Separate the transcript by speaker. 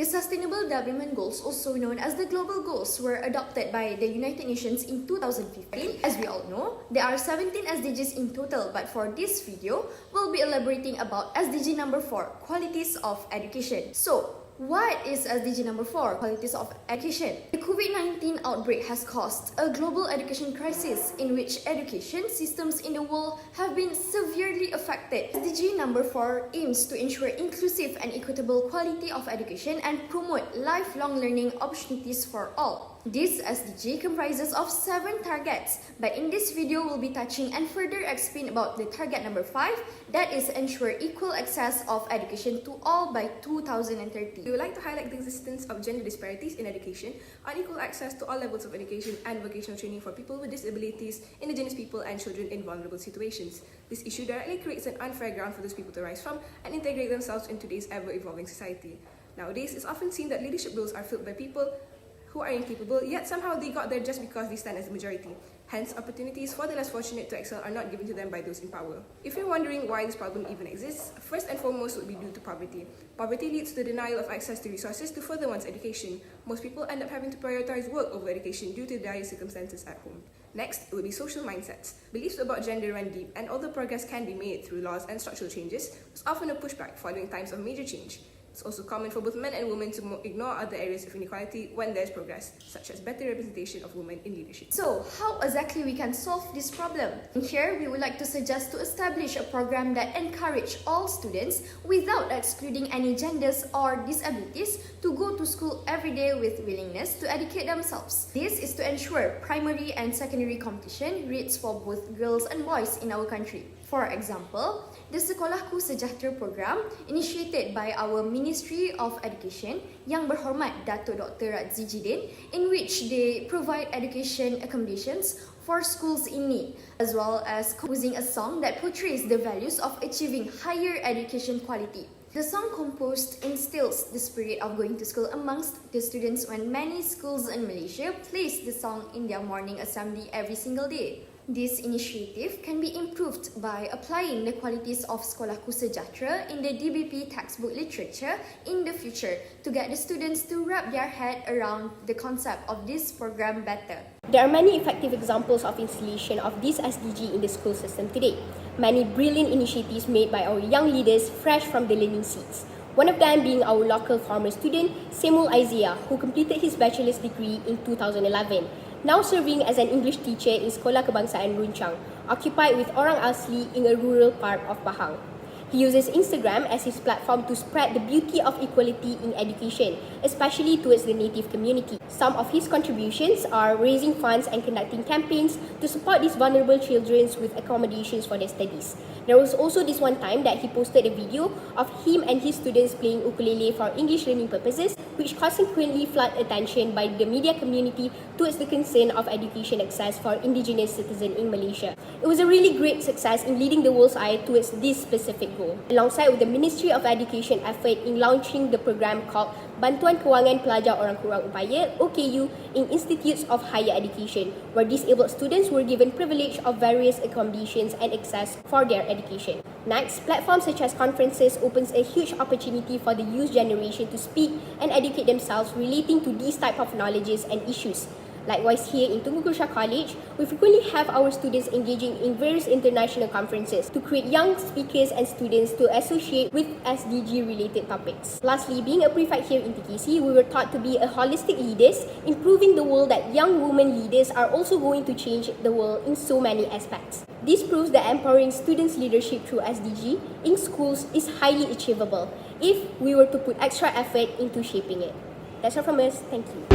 Speaker 1: The Sustainable Development Goals, also known as the Global Goals, were adopted by the United Nations in 2015. As we all know, there are 17 SDGs in total, but for this video, we'll be elaborating about SDG number 4, Qualities of Education. So, what is SDG number 4, Qualities of Education? The COVID-19 outbreak has caused a global education crisis in which education systems in the world have been severely affected. SDG number 4 aims to ensure inclusive and equitable quality of education and promote lifelong learning opportunities for all. This SDG comprises of 7 targets, but in this video we'll be touching and further explain about the target number 5, that is ensure equal access of education to all by 2030.
Speaker 2: We would like to highlight the existence of gender disparities in education, unequal access to all levels of education and vocational training for people with disabilities, indigenous people and children in vulnerable situations. This issue directly creates an unfair ground for those people to rise from and integrate themselves in today's ever-evolving society. Nowadays, it's often seen that leadership roles are filled by people who are incapable, yet somehow they got there just because they stand as the majority. Hence, opportunities for the less fortunate to excel are not given to them by those in power. If you're wondering why this problem even exists, first and foremost would be due to poverty. Poverty leads to the denial of access to resources to further one's education. Most people end up having to prioritize work over education due to dire circumstances at home. Next, it would be social mindsets. Beliefs about gender run deep, and although progress can be made through laws and structural changes, there's often a pushback following times of major change. It's also common for both men and women to ignore other areas of inequality when there's progress, such as better representation of women in leadership.
Speaker 1: So, how exactly we can solve this problem? Here, we would like to suggest to establish a program that encourages all students, without excluding any genders or disabilities, to go to school every day with willingness to educate themselves. This is to ensure primary and secondary competition rates for both girls and boys in our country. For example, the Sekolahku Sejahtera program initiated by our Ministry of Education Yang Berhormat Dato' Dr. Radzi Jidin, in which they provide education accommodations for schools in need, as well as composing a song that portrays the values of achieving higher education quality. The song composed instills the spirit of going to school amongst the students when many schools in Malaysia place the song in their morning assembly every single day. This initiative can be improved by applying the qualities of Sekolahku Sejahtera in the DBP textbook literature in the future to get the students to wrap their head around the concept of this program better.
Speaker 3: There are many effective examples of installation of this SDG in the school system today. Many brilliant initiatives made by our young leaders fresh from the learning seats. One of them being our local former student, Samuel Isaiah, who completed his bachelor's degree in 2011. Now serving as an English teacher in Sekolah Kebangsaan Runcang, occupied with orang asli in a rural part of Pahang. He uses Instagram as his platform to spread the beauty of equality in education, especially towards the native community. Some of his contributions are raising funds and conducting campaigns to support these vulnerable children with accommodations for their studies. There was also this one time that he posted a video of him and his students playing ukulele for English learning purposes, which consequently flooded attention by the media community towards the concern of education access for indigenous citizens in Malaysia. It was a really great success in leading the world's eye towards this specific goal. Alongside with the Ministry of Education effort in launching the program called Bantuan Kewangan Pelajar Orang Kurang Upaya (OKU) in institutes of higher education, where disabled students were given privilege of various accommodations and access for their education. Next, platforms such as conferences opens a huge opportunity for the youth generation to speak and educate themselves relating to these type of knowledges and issues. Likewise, here in Tunku Gusha College, we frequently have our students engaging in various international conferences to create young speakers and students to associate with SDG-related topics. Lastly, being a prefect here in TKC, we were taught to be a holistic leaders, improving the world that young women leaders are also going to change the world in so many aspects. This proves that empowering students' leadership through SDG in schools is highly achievable if we were to put extra effort into shaping it. That's all from us. Thank you.